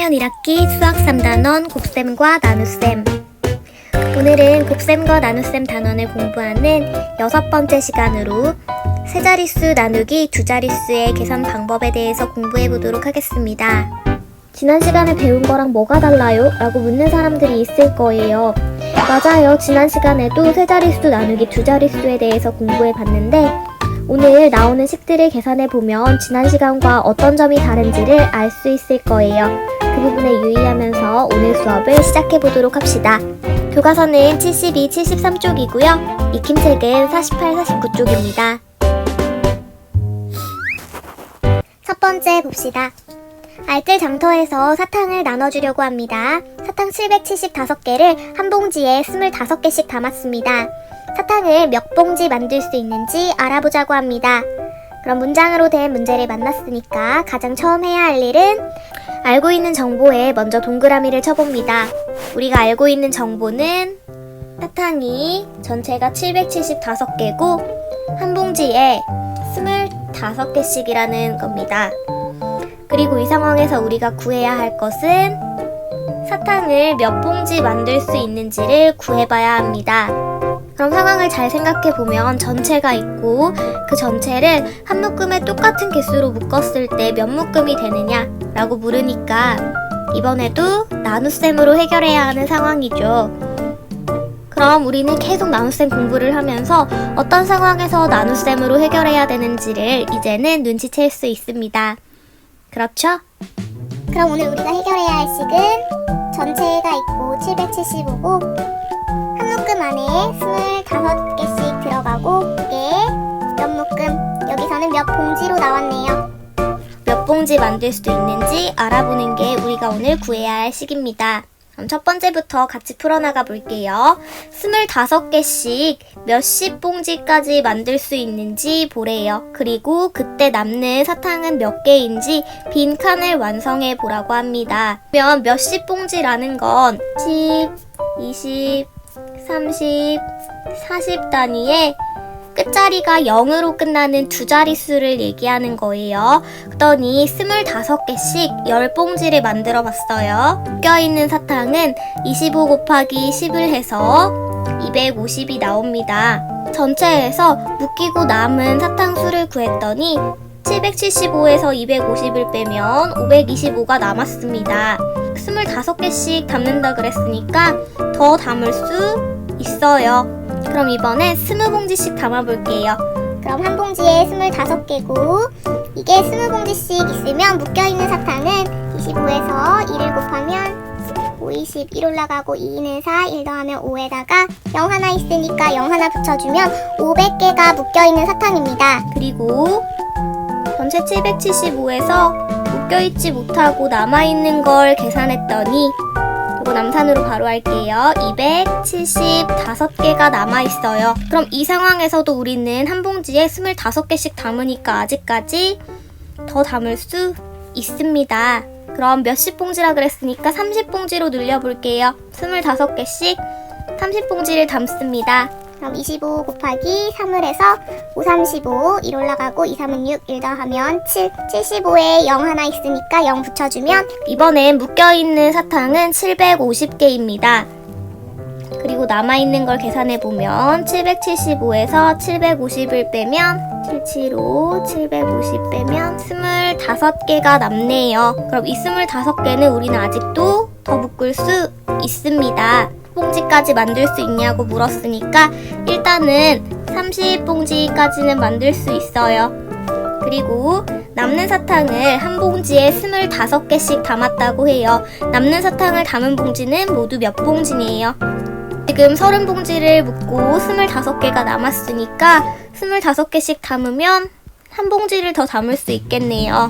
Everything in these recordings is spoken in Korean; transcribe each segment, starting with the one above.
3학년 1학기 수학 3단원 곱셈과 나눗셈. 오늘은 곱셈과 나눗셈 단원을 공부하는 6번째 시간으로 세자릿수 나누기 두자릿수의 계산 방법에 대해서 공부해 보도록 하겠습니다. 지난 시간에 배운 거랑 뭐가 달라요? 라고 묻는 사람들이 있을 거예요. 맞아요. 지난 시간에도 세자릿수 나누기 두자릿수에 대해서 공부해 봤는데 오늘 나오는 식들을 계산해 보면 지난 시간과 어떤 점이 다른지를 알 수 있을 거예요. 그 부분에 유의하면서 오늘 수업을 시작해 보도록 합시다. 교과서는 72, 73쪽이고요. 익힘책은 48, 49쪽입니다. 첫 번째 봅시다. 알뜰 장터에서 사탕을 나눠주려고 합니다. 사탕 775개를 한 봉지에 25개씩 담았습니다. 사탕을 몇 봉지 만들 수 있는지 알아보자고 합니다. 그럼 문장으로 된 문제를 만났으니까 가장 처음 해야 할 일은 알고 있는 정보에 먼저 동그라미를 쳐봅니다. 우리가 알고 있는 정보는 사탕이 전체가 775개고 한 봉지에 25개씩이라는 겁니다. 그리고 이 상황에서 우리가 구해야 할 것은 사탕을 몇 봉지 만들 수 있는지를 구해봐야 합니다. 그럼 상황을 잘 생각해보면 전체가 있고 그 전체를 한 묶음에 똑같은 개수로 묶었을 때 몇 묶음이 되느냐 라고 물으니까 이번에도 나눗셈으로 해결해야 하는 상황이죠. 그럼 우리는 계속 나눗셈 공부를 하면서 어떤 상황에서 나눗셈으로 해결해야 되는지를 이제는 눈치챌 수 있습니다. 그렇죠? 그럼 오늘 우리가 해결해야 할 식은 전체가 있고 775고 한 묶음 안에 25개씩 들어가고 이게 몇 묶음, 여기서는 몇 봉지로 나왔네요. 몇 봉지 만들 수 있는지 알아보는 게 우리가 오늘 구해야 할 식입니다. 그럼 첫 번째부터 같이 풀어나가 볼게요. 25개씩 몇십 봉지까지 만들 수 있는지 보래요. 그리고 그때 남는 사탕은 몇 개인지 빈 칸을 완성해 보라고 합니다. 그러면 몇십 봉지라는 건 10, 20, 30, 40 단위에 끝자리가 0으로 끝나는 두 자릿수를 얘기하는 거예요. 그러니 25개씩 10봉지를 만들어 봤어요. 껴있는 사탕은 25 곱하기 10을 해서 250이 나옵니다. 전체에서 묶이고 남은 사탕 수를 구했더니 775에서 250을 빼면 525가 남았습니다. 25개씩 담는다 그랬으니까 더 담을 수 있어요. 그럼 이번엔 20봉지씩 담아볼게요. 그럼 한 봉지에 25개고 이게 20봉지씩 있으면 묶여있는 사탕은 25에서 1을 곱하면 5, 20, 1 올라가고 2는 4, 1 더하면 5에다가 0 하나 있으니까 0 하나 붙여주면 500개가 묶여있는 사탕입니다. 그리고 전체 775에서 묶여있지 못하고 남아있는 걸 계산했더니 이거 남산으로 바로 할게요. 275개가 남아있어요. 그럼 이 상황에서도 우리는 한 봉지에 25개씩 담으니까 아직까지 더 담을 수 있습니다. 그럼 몇십 봉지라 그랬으니까 30봉지로 늘려볼게요. 25개씩 30봉지를 담습니다. 그럼 25 곱하기 3을 해서 5, 35, 1 올라가고 2, 3은 6, 1 더하면 7, 75에 0 하나 있으니까 0 붙여주면 이번엔 묶여있는 사탕은 750개입니다. 그리고 남아있는 걸 계산해보면 775에서 750을 빼면 775, 750 빼면 25개가 남네요. 그럼 이 25개는 우리는 아직도 더 묶을 수 있습니다. 봉지까지 만들 수 있냐고 물었으니까 일단은 30봉지까지는 만들 수 있어요. 그리고 남는 사탕을 한 봉지에 25개씩 담았다고 해요. 남는 사탕을 담은 봉지는 모두 몇 봉지네요. 지금 30봉지를 묶고 25개가 남았으니까 25개씩 담으면 한 봉지를 더 담을 수 있겠네요.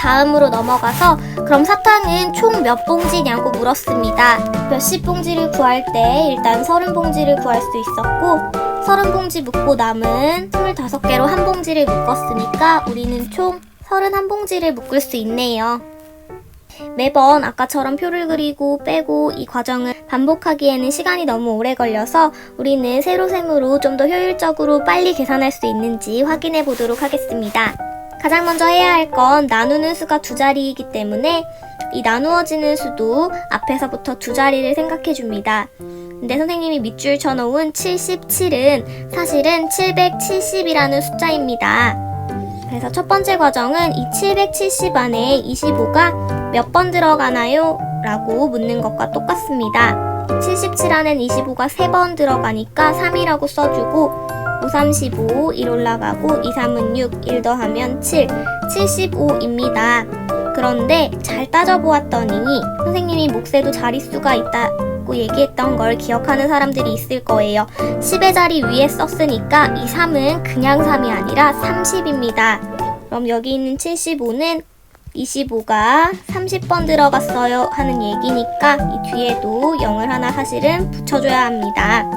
다음으로 넘어가서 그럼 사탕은 총 몇 봉지냐고 물었습니다. 몇십 봉지를 구할 때 일단 30봉지를 구할 수 있었고 30봉지 묶고 남은 25개로 한 봉지를 묶었으니까 우리는 총 31봉지를 묶을 수 있네요. 매번 아까처럼 표를 그리고 빼고 이 과정을 반복하기에는 시간이 너무 오래 걸려서 우리는 세로셈으로 좀 더 효율적으로 빨리 계산할 수 있는지 확인해 보도록 하겠습니다. 가장 먼저 해야 할 건 나누는 수가 두 자리이기 때문에 이 나누어지는 수도 앞에서부터 두 자리를 생각해 줍니다. 근데 선생님이 밑줄 쳐놓은 77은 사실은 770이라는 숫자입니다. 그래서 첫 번째 과정은 이 770 안에 25가 몇 번 들어가나요? 라고 묻는 것과 똑같습니다. 77 안엔 25가 3번 들어가니까 3이라고 써주고 5, 35, 1 올라가고 2, 3은 6, 1 더하면 7, 75입니다. 그런데 잘 따져보았더니 선생님이 몫에도 자릿수가 있다고 얘기했던 걸 기억하는 사람들이 있을 거예요. 10의 자리 위에 썼으니까 이 3은 그냥 3이 아니라 30입니다. 그럼 여기 있는 75는 25가 30번 들어갔어요 하는 얘기니까 이 뒤에도 0을 하나 사실은 붙여줘야 합니다.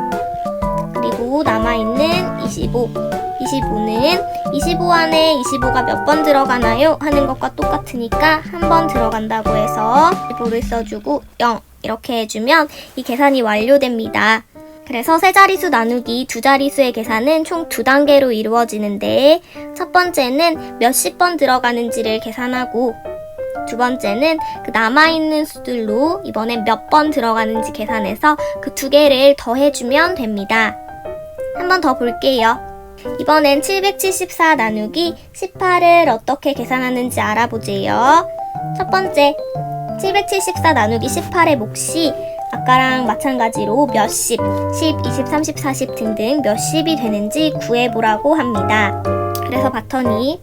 그리고 남아있는 25는 25 안에 25가 몇 번 들어가나요? 하는 것과 똑같으니까 한 번 들어간다고 해서 25를 써주고 0 이렇게 해주면 이 계산이 완료됩니다. 그래서 세 자리수 나누기 두 자리수의 계산은 총 두 단계로 이루어지는데 첫 번째는 몇십 번 들어가는지를 계산하고 두 번째는 그 남아있는 수들로 이번엔 몇 번 들어가는지 계산해서 그 두 개를 더해주면 됩니다. 한 번 더 볼게요. 이번엔 774 나누기 18을 어떻게 계산하는지 알아보재요. 첫 번째, 774 나누기 18의 몫이 아까랑 마찬가지로 몇십, 10, 20, 30, 40 등등 몇십이 되는지 구해보라고 합니다. 그래서 봤더니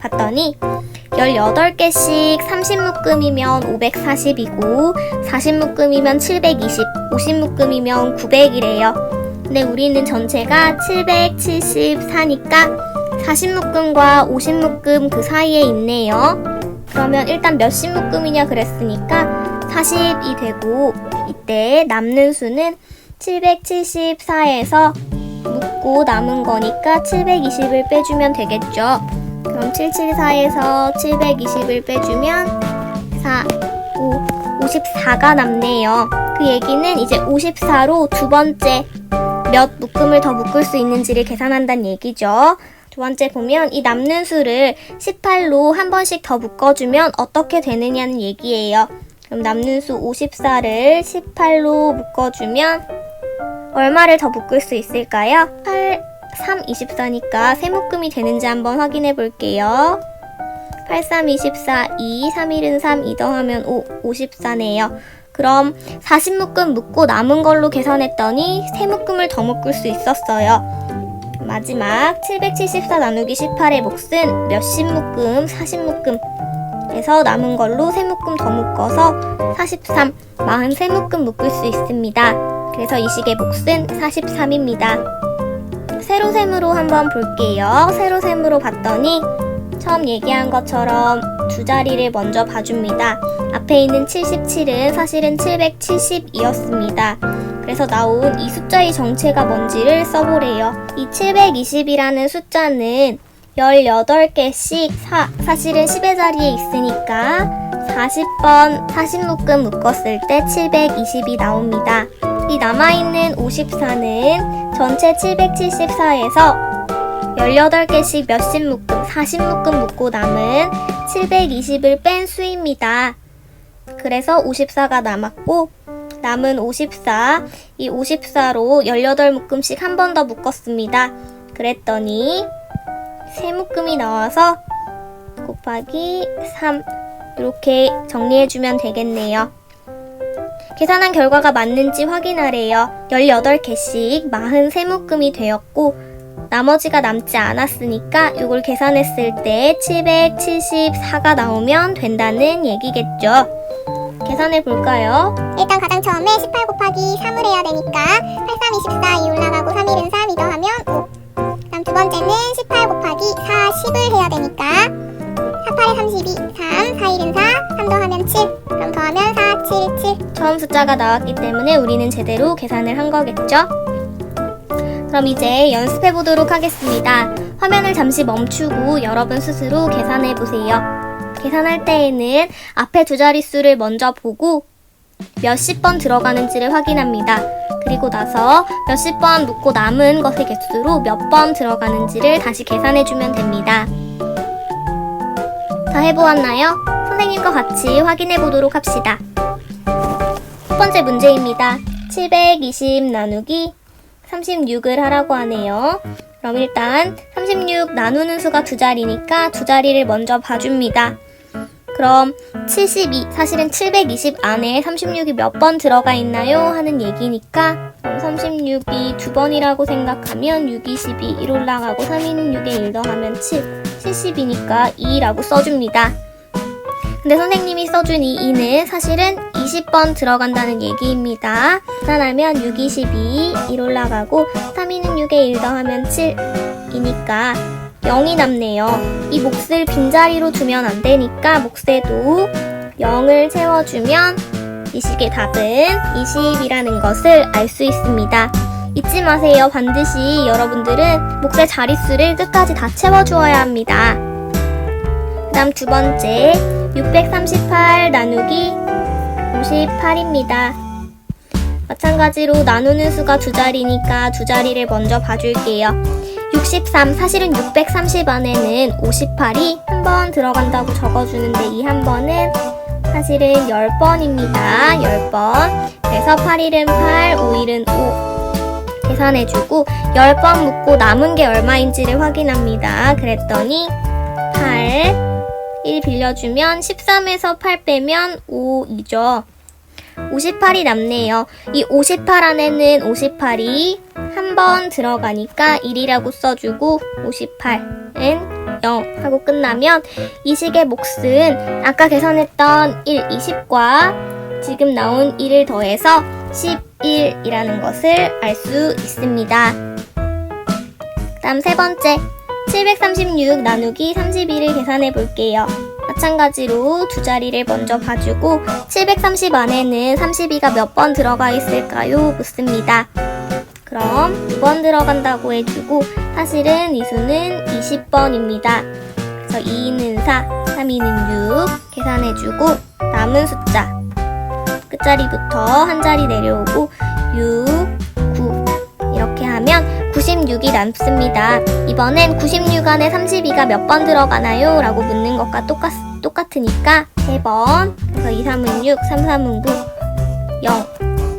18개씩 30묶음이면 540이고 40묶음이면 720, 50묶음이면 900이래요. 근데 우리는 전체가 774니까 40묶음과 50묶음 그 사이에 있네요. 그러면 일단 몇십 묶음이냐 그랬으니까 40이 되고 이때 남는 수는 774에서 묶고 남은 거니까 720을 빼주면 되겠죠. 그럼 774에서 720을 빼주면 54가 남네요. 그 얘기는 이제 54로 두 번째 몇 묶음을 더 묶을 수 있는지를 계산한다는 얘기죠. 두 번째 보면 이 남는 수를 18로 한 번씩 더 묶어주면 어떻게 되느냐는 얘기예요. 그럼 남는 수 54를 18로 묶어주면 얼마를 더 묶을 수 있을까요? 8, 3, 24니까 세 묶음이 되는지 한번 확인해 볼게요. 8, 3, 24, 2, 3, 1은 3, 2 더하면 5, 54네요. 그럼 40묶음 묶고 남은 걸로 계산했더니 3묶음을 더 묶을 수 있었어요. 마지막 774 나누기 18의 몫은 몇십 묶음, 40묶음에서 남은 걸로 3묶음 더 묶어서 43, 43묶음 묶을 수 있습니다. 그래서 이 식의 몫은 43입니다. 세로셈으로 한번 볼게요. 세로셈으로 봤더니 처음 얘기한 것처럼 두 자리를 먼저 봐줍니다. 앞에 있는 77은 사실은 770이었습니다. 그래서 나온 이 숫자의 정체가 뭔지를 써보래요. 이 720이라는 숫자는 18개씩 사실은 10의 자리에 있으니까 40번 40묶음 묶었을 때 720이 나옵니다. 이 남아있는 54는 전체 774에서 18개씩 몇십 묶음, 40묶음 묶고 남은 720을 뺀 수입니다. 그래서 54가 남았고 남은 54, 이 54로 18묶음씩 한 번 더 묶었습니다. 그랬더니 3묶음이 나와서 곱하기 3 이렇게 정리해주면 되겠네요. 계산한 결과가 맞는지 확인하래요. 18개씩 43묶음이 되었고 나머지가 남지 않았으니까 이걸 계산했을 때 774가 나오면 된다는 얘기겠죠. 계산해 볼까요? 일단 가장 처음에 18 곱하기 3을 해야 되니까 8, 3, 24, 2 올라가고 3, 1은 3, 2 더하면 5. 그다음 두 번째는 18 곱하기 40을 해야 되니까 4, 8에 32, 3, 4, 1은 4, 3 더하면 7. 그럼 더하면 4, 7, 7. 처음 숫자가 나왔기 때문에 우리는 제대로 계산을 한 거겠죠? 그럼 이제 연습해 보도록 하겠습니다. 화면을 잠시 멈추고 여러분 스스로 계산해 보세요. 계산할 때에는 앞에 두 자릿수를 먼저 보고 몇십 번 들어가는지를 확인합니다. 그리고 나서 몇십 번 묶고 남은 것의 개수로 몇 번 들어가는지를 다시 계산해 주면 됩니다. 다 해보았나요? 선생님과 같이 확인해 보도록 합시다. 첫 번째 문제입니다. 720 나누기 36을 하라고 하네요. 그럼 일단 36 나누는 수가 두 자리니까 두 자리를 먼저 봐줍니다. 그럼 72, 사실은 720 안에 36이 몇 번 들어가 있나요? 하는 얘기니까 그럼 36이 두 번이라고 생각하면 6, 22, 1 올라가고 3, 2는 6에 1 더하면 7, 70이니까 2라고 써줍니다. 근데 선생님이 써준 이 2는 사실은 20번 들어간다는 얘기입니다. 계산하면 6, 22, 1 올라가고 3, 2는 6에 1 더하면 7이니까 0이 남네요. 이 몫을 빈자리로 두면 안 되니까 몫에도 0을 채워주면 이 식의 답은 20이라는 것을 알 수 있습니다. 잊지 마세요. 반드시 여러분들은 몫의 자릿수를 끝까지 다 채워주어야 합니다. 그 다음 두 번째 638 나누기 58입니다. 마찬가지로 나누는 수가 두 자리니까 두 자리를 먼저 봐줄게요. 63, 사실은 630 안에는 58이 한 번 들어간다고 적어주는데 이 한 번은 사실은 10번입니다. 10번. 그래서 8일은 8, 5일은 5 계산해주고 10번 묶고 남은 게 얼마인지를 확인합니다. 그랬더니 8, 1 빌려주면 13에서 8 빼면 5이죠. 58이 남네요. 이 58 안에는 58이 한 번 들어가니까 1이라고 써주고 58은 0 하고 끝나면 이 식의 몫은 아까 계산했던 1, 20과 지금 나온 1을 더해서 11이라는 것을 알 수 있습니다. 그 다음 세 번째 736 나누기 32를 계산해 볼게요. 마찬가지로 두 자리를 먼저 봐주고 730 안에는 32가 몇 번 들어가 있을까요? 묻습니다. 그럼 2번 들어간다고 해주고 사실은 이 수는 20번입니다. 그래서 2는 4, 3는 6 계산해주고 남은 숫자 끝자리부터 한 자리 내려오고 6, 9 이렇게 하면 96이 남습니다. 이번엔 96 안에 32가 몇 번 들어가나요? 라고 묻는 것과 똑같으니까 3번, 그래서 2, 3은 6, 3, 3은 9, 0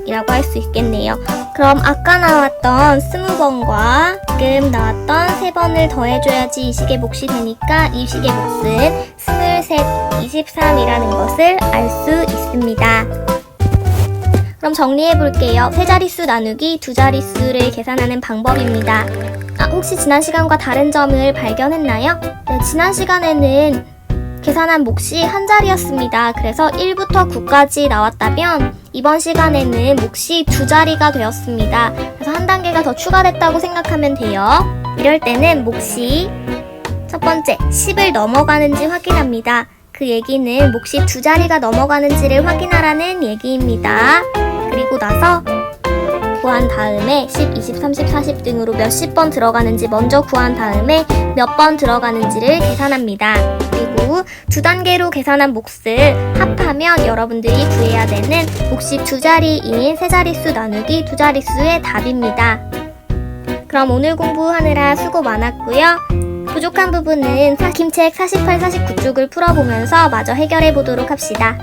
이라고 할 수 있겠네요. 그럼 아까 나왔던 20번과 지금 나왔던 3번을 더해줘야지 이 식의 몫이 되니까 이 식의 몫은 23, 23이라는 것을 알 수 있습니다. 그럼 정리해볼게요. 세 자릿수 나누기 두 자릿수를 계산하는 방법입니다. 혹시 지난 시간과 다른 점을 발견했나요? 네, 지난 시간에는 계산한 몫이 한 자리였습니다. 그래서 1부터 9까지 나왔다면 이번 시간에는 몫이 두 자리가 되었습니다. 그래서 한 단계가 더 추가됐다고 생각하면 돼요. 이럴 때는 몫이 첫 번째 10을 넘어가는지 확인합니다. 그 얘기는 몫이 두 자리가 넘어가는지를 확인하라는 얘기입니다. 그리고 나서 구한 다음에 10, 20, 30, 40 등으로 몇십 번 들어가는지 먼저 구한 다음에 몇 번 들어가는지를 계산합니다. 그리고 두 단계로 계산한 몫을 합하면 여러분들이 구해야 되는 몫이 두 자리인 세 자릿수 나누기 두 자릿수의 답입니다. 그럼 오늘 공부하느라 수고 많았고요. 부족한 부분은 김책 48, 49쪽을 풀어보면서 마저 해결해 보도록 합시다.